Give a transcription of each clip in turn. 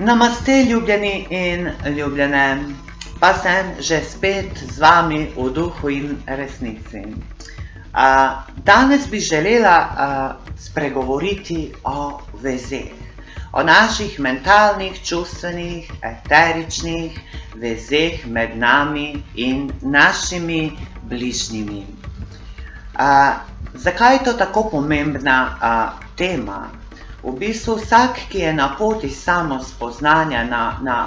Namaste, ljubljeni in ljubljene, pa sem že spet z vami v duhu in resnici. Danes bi želela spregovoriti o vezeh, o naših mentalnih, čustvenih, eteričnih vezeh med nami in našimi bližnjimi. Zakaj je to tako pomembna tema? V bistvu vsak, ki je na poti samospoznanja,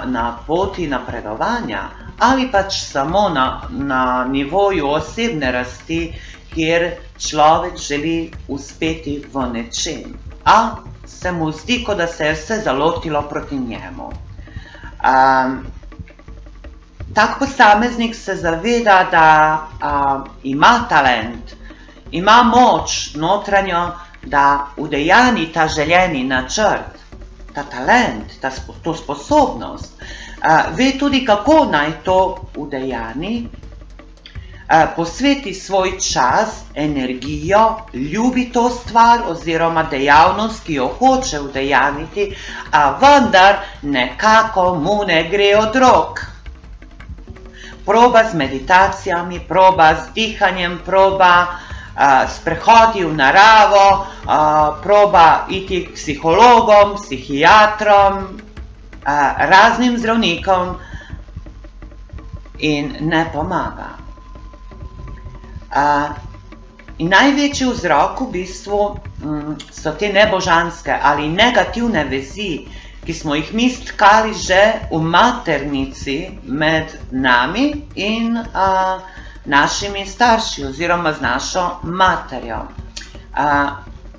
na poti napredovanja ali pač samo na nivoju osebne rasti, kjer človek želi uspeti v nečem, a se mu zdi, kot da se je vse zalotilo proti njemu. Tak posameznik se zaveda, da ima talent, ima moč notranjo, da udejani ta željeni načrt, ta talent, to sposobnost, ve tudi, kako naj to udejani, posveti svoj čas, energijo, ljubi to stvar oziroma dejavnost, ki jo hoče udejaniti, a vendar nekako mu ne gre od rok. Proba z meditacijami, proba z dihanjem, proba sprehodi v naravo, proba iti k psihologom, psihiatrom, raznim zdravnikom in ne pomaga. In največji vzrok v bistvu so te nebožanske ali negativne vezi, ki smo jih mi stkali že v maternici med nami in našimi starši oziroma z našo materjo.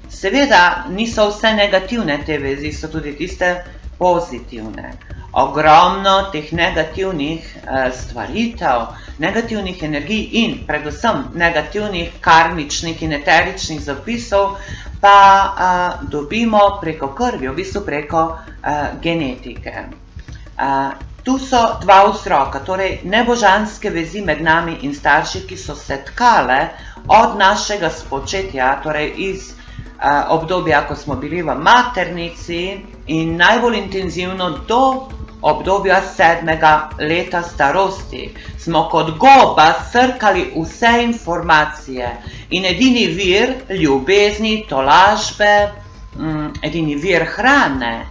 Seveda niso vse negativne te vezi, so tudi tiste pozitivne. Ogromno teh negativnih stvaritev, negativnih energij in predvsem negativnih karmičnih in eteričnih zapisov pa dobimo preko krvi, v bistvu preko genetike. Tu so dva vzroka, torej nebožanske vezi med nami in starši, ki so se tkale od našega spočetja, torej iz obdobja, ko smo bili v maternici in najbolj intenzivno do obdobja 7. leta starosti. Smo kot goba srkali vse informacije in edini vir ljubezni, tolažbe, edini vir hrane,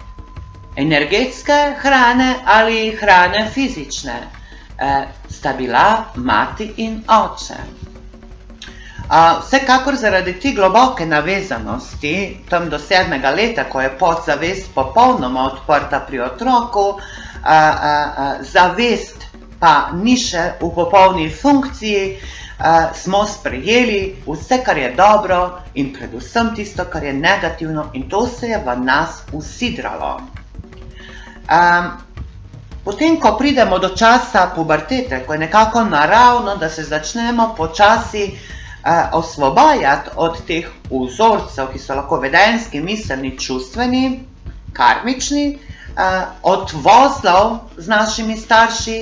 energetske hrane ali hrane fizične, sta bila mati in oče. Vsekakor zaradi te globoke navezanosti, tam do 7. leta, ko je podzavest popolnoma odprta pri otroku, zavest pa ni še v popolni funkciji, smo sprejeli vse, kar je dobro in predvsem tisto, kar je negativno, in to se je v nas usidralo. Potem, ko pridemo do časa pubertete, ko je nekako naravno, da se začnemo počasi osvobajati od teh vzorcev, ki so lahko vedenjski, miselni, čustveni, karmični, od vozlov z našimi starši,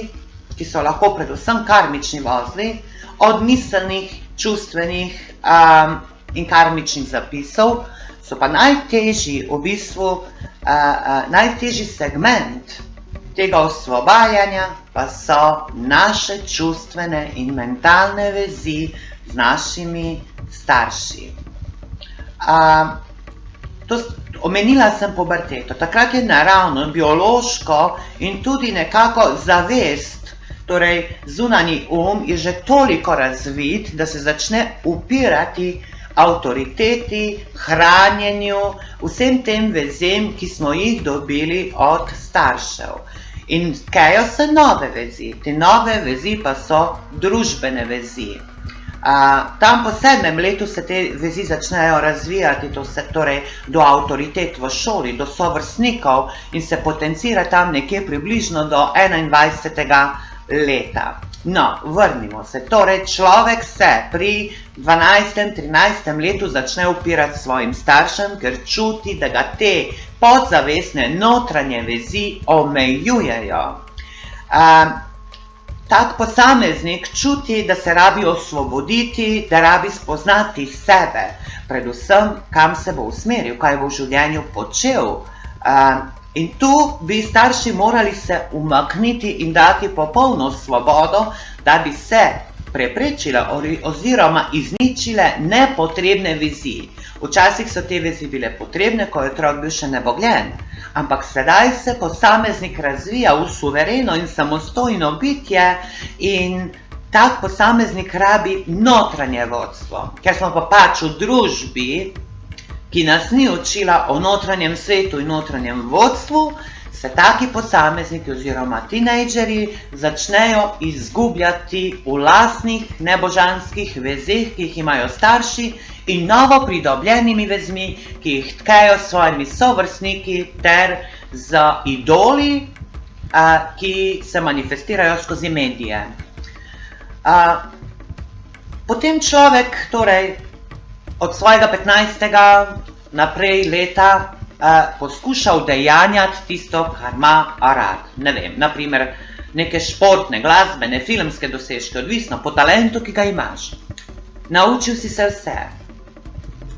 ki so lahko predvsem karmični vozli, od miselnih, čustvenih in karmičnih zapisov, so pa najtežji v bistvu, najtežji segment tega osvobajanja pa so naše čustvene in mentalne vezi z našimi starši. Omenila sem puberteto. Takrat je naravno, biološko in tudi nekako zavest, torej zunanji je že toliko razvit, da se začne upirati avtoriteti, hranjenju, vsem tem vezem, ki smo jih dobili od staršev. In tkejo se nove vezi. Te nove vezi pa so družbene vezi. Tam po 7. letu se te vezi začnejo razvijati, torej do avtoritet v šoli, do sovrstnikov in se potencira tam nekje približno do 21. leta. No, vrnimo se. Torej, človek se pri 12. 13. letu začne upirati svojim staršem, ker čuti, da ga te podzavestne notranje vezi omejujejo. Tak posameznik čuti, da se rabi osvoboditi, da rabi spoznati sebe, predvsem kam se bo usmeril, kaj bo v življenju počel, In tu bi starši morali se umakniti in dati popolno svobodo, da bi se preprečile oziroma izničile nepotrebne vezi. Včasih so te vezi bile potrebne, ko je otrok bil še nebogljen, ampak sedaj se posameznik razvija v suvereno in samostojno bitje in tak posameznik rabi notranje vodstvo. Ker smo pa pač v družbi, ki nas ni učila o notranjem svetu in notranjem vodstvu, se taki posamezniki oziroma tinejdžeri začnejo izgubljati v lastnih nebožanskih vezeh, ki jih imajo starši, in novo pridobljenimi vezmi, ki jih tkejo s svojimi sovrstniki ter z idoli, ki se manifestirajo skozi medije. Potem človek, torej, od svojega 15. naprej leta poskuša udejanjati tisto, kar ima rad. Ne vem, naprimer, neke športne, glasbene, filmske dosežke, odvisno po talentu, ki ga imaš. Naučil si se vse.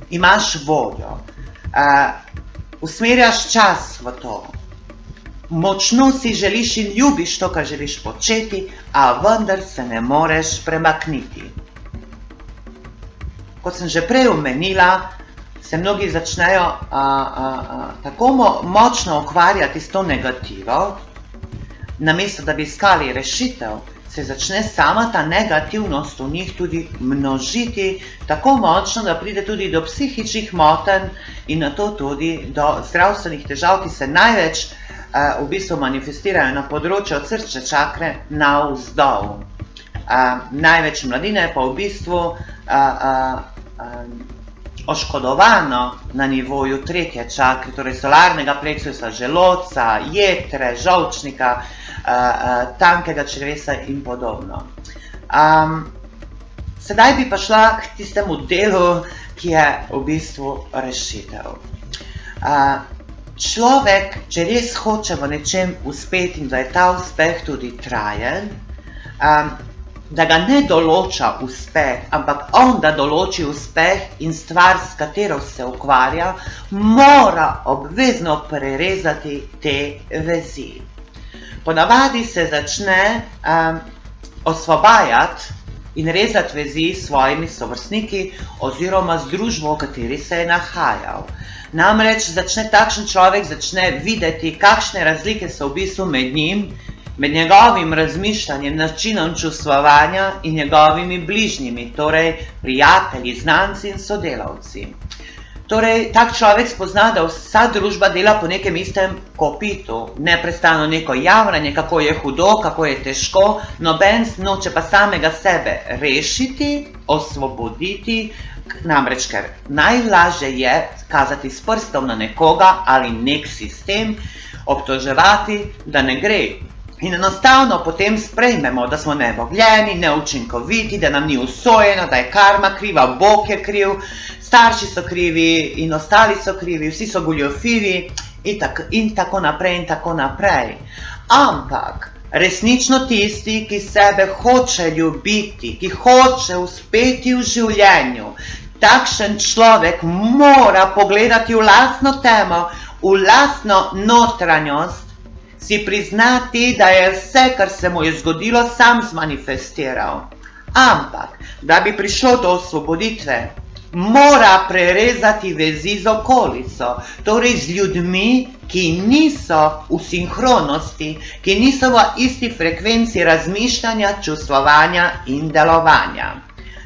Imaš voljo. Usmerjaš čas v to. Močno si želiš in ljubiš to, kar želiš početi, a vendar se ne moreš premakniti. Kot sem že prej omenila, se mnogi začnejo tako močno ukvarjati s to negativo, namesto da bi iskali rešitev, se začne sama ta negativnost v njih tudi množiti tako močno, da pride tudi do psihičnih motenj in nato tudi do zdravstvenih težav, ki se največ v bistvu manifestirajo na področju od srčne čakre navzdol. Največ mladine pa v bistvu oškodovano na nivoju tretje čakre, torej solarnega pleksusa, želodca, jetre, žolčnika, tankega črevesa in podobno. Sedaj bi pa šla k tistemu delu, ki je v bistvu rešitev. Človek, če res hoče v nečem uspeti in da je ta uspeh tudi trajen, da ga ne določa uspeh, ampak on da določi uspeh in stvar, s katero se ukvarja, mora obvezno prerezati te vezi. Ponavadi se začne osvobajati in rezati vezi s svojimi sovrstniki oziroma z družbo, v kateri se je nahajal. Namreč takšen človek začne videti, kakšne razlike so v bistvu med njim, med njegovim razmišljanjem, načinom čustvovanja in njegovimi bližnjimi, torej prijatelji, znanci in sodelavci. Torej, tak človek spozna, da vsa družba dela po nekem istem kopitu, neprestano neko javranje, kako je hudo, kako je težko, noben noče pa samega sebe rešiti, osvoboditi, namreč ker najlažje je kazati s prstom na nekoga ali nek sistem, obtoževati, da ne gre. In enostavno potem sprejmemo, da smo nebogljeni, neučinkoviti, da nam ni usojeno, da je karma kriva, Bog je kriv, starši so krivi in ostali so krivi, vsi so goljufivi in tako naprej in tako naprej. Ampak resnično tisti, ki sebe hoče ljubiti, ki hoče uspeti v življenju, takšen človek mora pogledati v lastno temo, v lastno notranjost, si priznati, da je vse, kar se mu je zgodilo, sam zmanifestiral. Ampak, da bi prišlo do osvoboditve, mora prerezati vezi z okolico, torej z ljudmi, ki niso v sinhronosti, ki niso v isti frekvenci razmišljanja, čustvovanja in delovanja.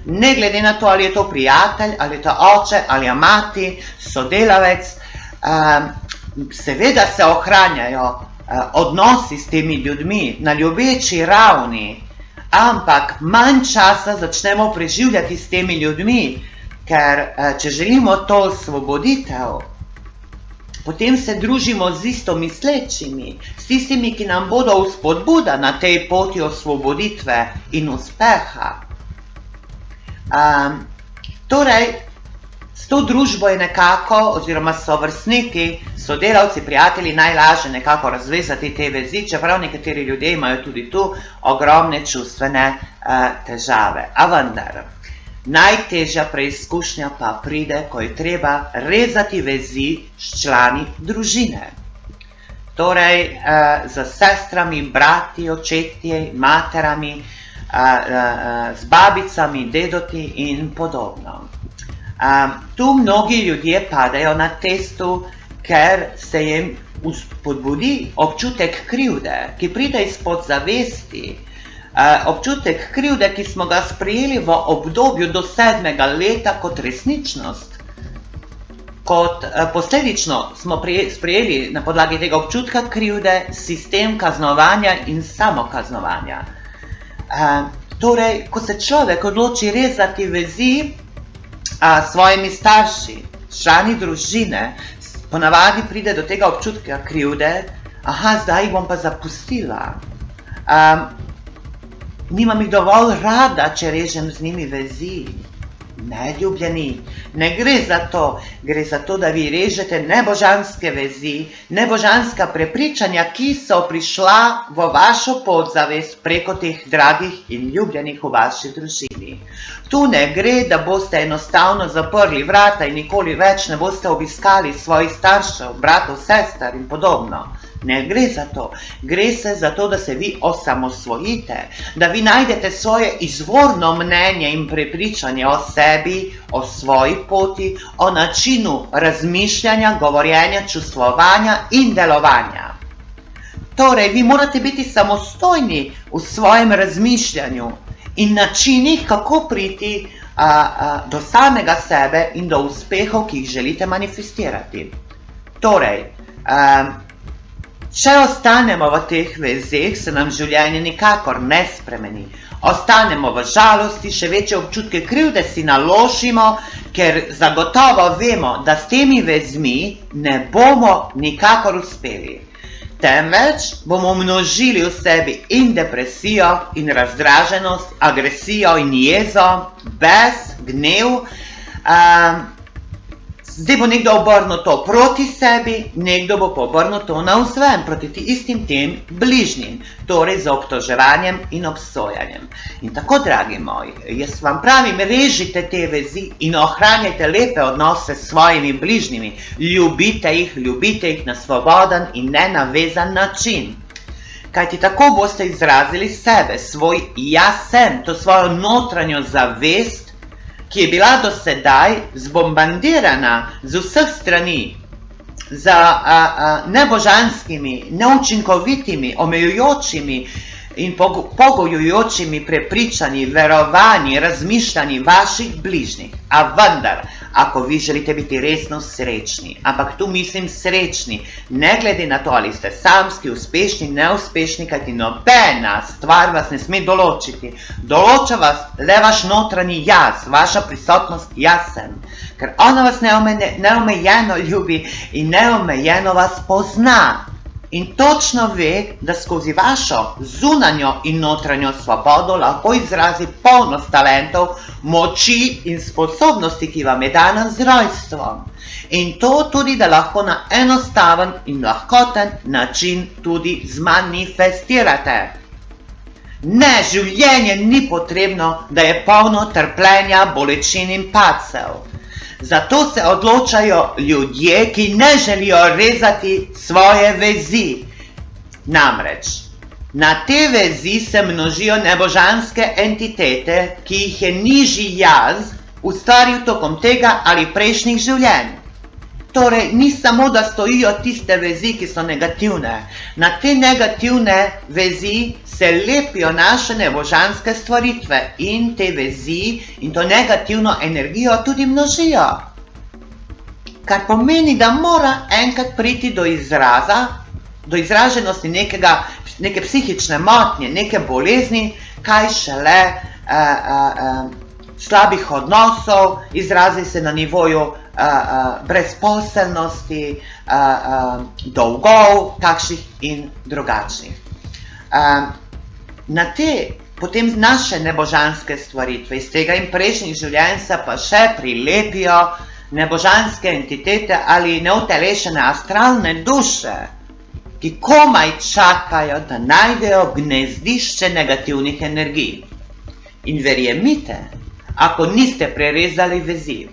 Ne glede na to, ali je to prijatelj, ali je to oče, ali je mati, sodelavec, seveda se ohranjajo odnosi s temi ljudmi na ljubeči ravni, ampak manj časa začnemo preživljati s temi ljudmi, ker če želimo to osvoboditev, potem se družimo z istomislečimi, s tistimi, ki nam bodo vzpodbuda na tej poti osvoboditve in uspeha. Torej, s to družbo je nekako, oziroma sovrstniki, sodelavci, prijatelji, najlažje nekako razvezati te vezi, čeprav nekateri ljudje imajo tudi tu ogromne čustvene težave. A vendar, najtežja preizkušnja pa pride, ko je treba rezati vezi s člani družine. torej z sestrami, brati, očetje, materami, z babicami, dedoti in podobno. Tu mnogi ljudje padajo na testu, ker se jim spodbudi občutek krivde, ki pride izpod zavesti, občutek krivde, ki smo ga sprejeli v obdobju do 7. leta kot resničnost, kot posledično smo sprejeli na podlagi tega občutka krivde sistem kaznovanja in samokaznovanja. Torej, ko se človek odloči rezati vezi s svojimi starši, člani družine, ponavadi pride do tega občutka krivde, zdaj bom pa zapustila. Nimam jih dovolj rada, če režem z njimi vezi. Ne, ljubljeni, ne gre za to, gre za to, da vi režete nebožanske vezi, nebožanska prepričanja, ki so prišla v vašo podzavest preko teh dragih in ljubljenih v vaši družini. Tu ne gre, da boste enostavno zaprli vrata in nikoli več ne boste obiskali svojih staršev, bratov, sester in podobno. Ne gre za to. Gre se za to, da se vi osamosvojite, da vi najdete svoje izvorno mnenje in prepričanje o sebi, o svoji poti, o načinu razmišljanja, govorjenja, čustvovanja in delovanja. Torej, vi morate biti samostojni v svojem razmišljanju in načinih, kako priti do samega sebe in do uspehov, ki jih želite manifestirati. Torej, če ostanemo v teh vezeh, se nam življenje nikakor ne spremeni. Ostanemo v žalosti, še večje občutke krivde si naložimo, ker zagotovo vemo, da s temi vezmi ne bomo nikakor uspeli. Temveč bomo množili v sebi in depresijo, in razdraženost, agresijo in jezo, bes, gnev. Zdaj bo nekdo obrnil to proti sebi, nekdo bo pa obrnil to navzven, proti istim tem bližnjim, torej z obtoževanjem in obsojanjem. In tako, dragi moji, jaz vam pravim, režite te vezi in ohranjajte lepe odnose s svojimi bližnjimi, ljubite jih na svoboden in nenavezan način. Kajti tako boste izrazili sebe, svoj jaz sem, to svojo notranjo zavest, ki je bila do sedaj zbombardirana z vseh strani z nebožanskimi, neučinkovitimi, omejujočimi in pogojujočimi prepričanji, verovanji, razmišljanji vaših bližnjih. A vendar, ako vi želite biti resno srečni, ampak tu mislim srečni, ne glede na to, ali ste samski, uspešni, neuspešni, kajti nobena stvar vas ne sme določiti. Določa vas le vaš notranji jaz, vaša prisotnost jaz sem, ker ona vas neomejeno ljubi in neomejeno vas pozna. In točno ve, da skozi vašo zunanjo in notranjo svobodo lahko izrazi polnost talentov, moči in sposobnosti, ki vam je dana z rojstvom. In to tudi, da lahko na enostaven in lahkoten način tudi zmanifestirate. Ne, življenje ni potrebno, da je polno trpljenja, bolečin in padcev. Zato se odločajo ljudje, ki ne želijo rezati svoje vezi. Namreč, na te vezi se množijo nebožanske entitete, ki jih je nižji jaz ustvaril tokom tega ali prejšnjih življenj. Torej, ni samo, da stojijo tiste vezi, ki so negativne. Na te negativne vezi se lepijo naše nebožanske stvaritve in te vezi in to negativno energijo tudi množijo. Kar pomeni, da mora enkrat priti do izraženosti neke psihične motnje, neke bolezni, kaj šele slabih odnosov, izrazi se na nivoju brezposelnosti, dolgov, takšnih in drugačnih. Na te potem naše nebožanske stvaritve iz tega in prejšnjih življenj se pa še prilepijo nebožanske entitete ali neutelešene astralne duše, ki komaj čakajo, da najdejo gnezdišče negativnih energij. In verjemite, ako niste prerezali vezi,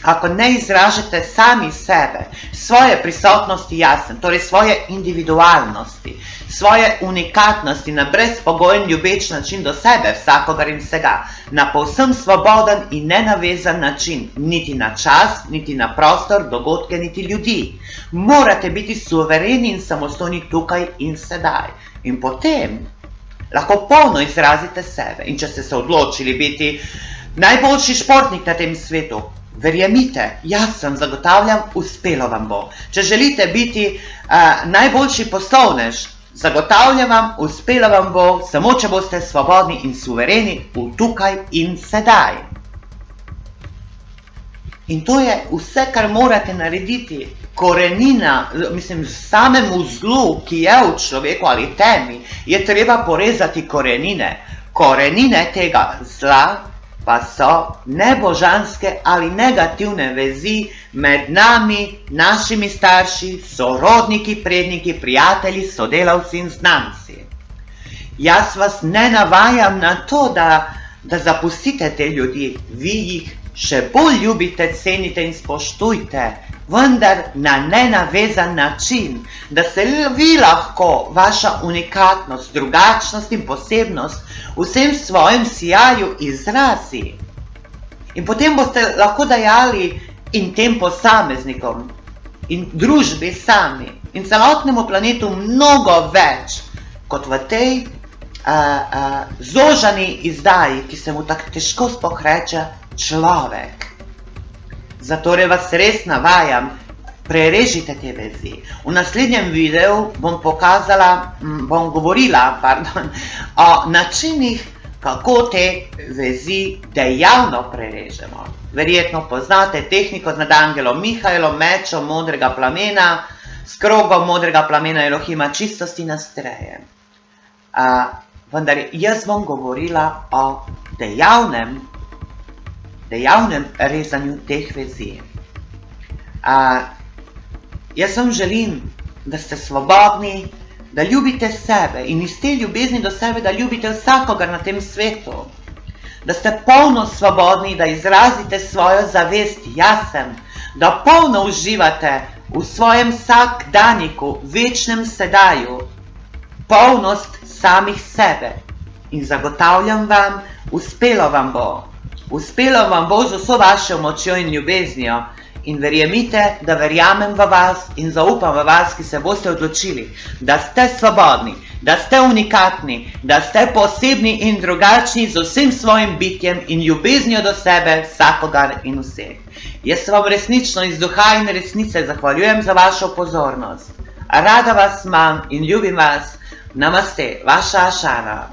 ako ne izražate sami sebe, svoje prisotnosti jasen, torej svoje individualnosti, svoje unikatnosti na brezpogojen ljubeč način do sebe, vsakogar in vsega, na povsem svoboden in nenavezan način, niti na čas, niti na prostor, dogodke, niti ljudi. Morate biti suvereni in samostojni tukaj in sedaj. In potem lahko polno izrazite sebe. In če ste se odločili biti najboljši športnik na tem svetu, verjemite, jaz sem zagotavljam, uspelo vam bo. Če želite biti najboljši poslovnež, zagotavljam vam, uspelo vam bo, samo če boste svobodni in suvereni v tukaj in sedaj. In to je vse, kar morate narediti. Korenina, mislim, samemu zlu, ki je v človeku ali temi, je treba porezati korenine. Korenine tega zla pa so nebožanske ali negativne vezi med nami, našimi starši, sorodniki, predniki, prijatelji, sodelavci in znanci. Jaz vas ne navajam na to, da zapustite te ljudi, vi jih še bolj ljubite, cenite in spoštujte, vendar na nenavezan način, da se vi lahko vaša unikatnost, drugačnost in posebnost vsem svojem sijaju izrazi. In potem boste lahko dajali in tem posameznikom, in družbi sami, in celotnemu planetu mnogo več, kot v tej zožani izdaji, ki se mu tako težko sploh reče človek. Zatorej vas res navajam, prerežite te vezi. V naslednjem videu bom govorila o načinih, kako te vezi dejavno prerežemo. Verjetno poznate tehniko z nadangelom Mihajlom, mečom modrega plamena, s krogom modrega plamena Elohima čistosti nastreje. Vendar jaz bom govorila o dejavnem rezanju teh vezi. Jaz vam želim, da ste svobodni, da ljubite sebe in iz te ljubezni do sebe, da ljubite vsakogar na tem svetu. Da ste polno svobodni, da izrazite svojo zavest jasen, da polno uživate v svojem vsakdaniku, večnem sedaju, polnost samih sebe. In zagotavljam vam, uspelo vam bo. Uspelo vam bo z vso vašo močjo in ljubeznijo in verjemite, da verjamem v vas in zaupam v vas, ki se boste odločili, da ste svobodni, da ste unikatni, da ste posebni in drugačni z vsem svojim bitjem in ljubeznijo do sebe, vsakogar in vseh. Jaz vam resnično iz duha in resnice zahvaljujem za vašo pozornost. Rada vas imam in ljubim vas. Namaste, vaša Ašara.